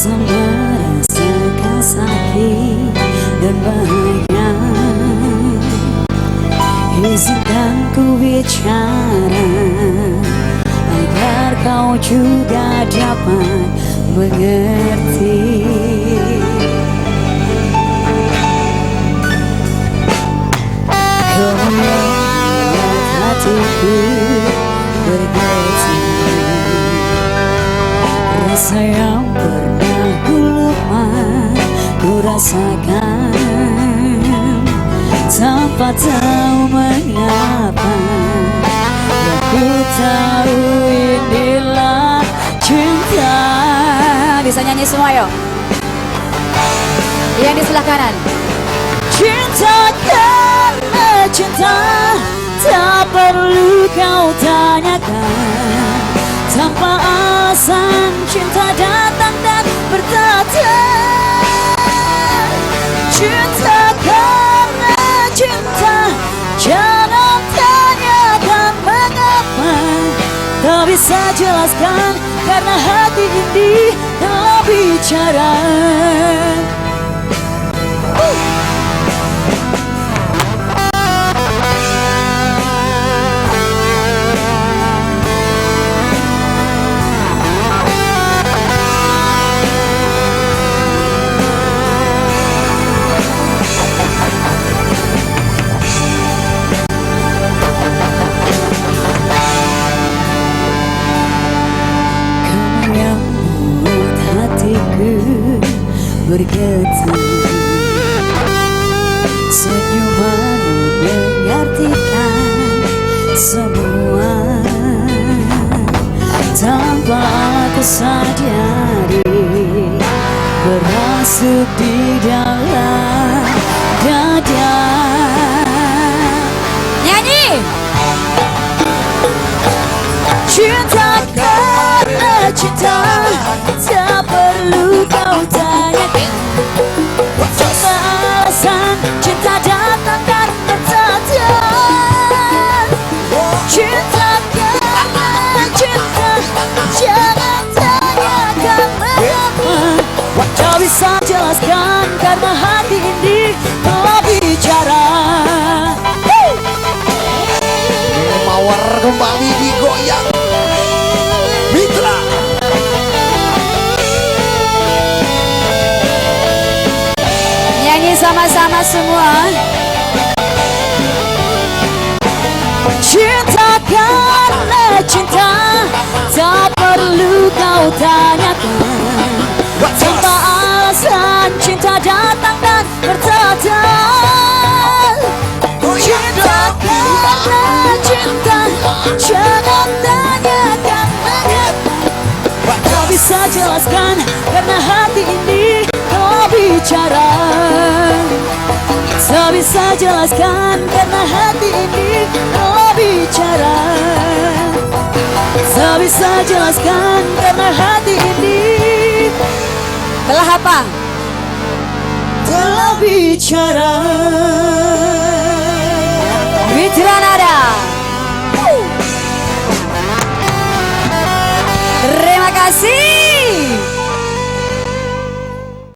bisa merasakan sakit dan bahagia. Izinkan ku bicara agar kau juga dapat mengerti. Kau membuat hatiku bergetar, rasa yang pernah ku lupa ku rasakan tanpa tahu mengapa. Yang ku tahu inilah cinta. Bisa nyanyi semua yuk. Yang di sebelah kanan. Cinta karena cinta, tak perlu kau tanyakan. Tanpa alasan cinta datang dan bertata. Cinta karena cinta, jangan tanyakan mengapa. Tak bisa jelaskan karena hati ini telah bicara. Bergetar, senyumanmu mengartikan semua. Tanpa aku sadari, berasuk di dalam dada. Nyanyi. Cinta karena cinta, tak perlu kau tanyakan. Tanpa alasan cinta datang dan bertata. Cinta karena cinta, jangan tanyakan mengapa. Tak bisa jelaskan karena hati ini telah bicara. Mawar kembali digoyang Mitra. Nyanyi sama-sama semua. Cinta karena cinta, tak perlu kau tanyakan. Tanpa alasan cinta datang dan bertata. Cinta karena cinta, jangan tanyakan mengapa. Tak bisa jelaskan karena hati ini telah bicara. Tak bisa jelaskan karena hati ini telah bicara. Tak bisa jelaskan karena hati ini Telah apa? telah bicara.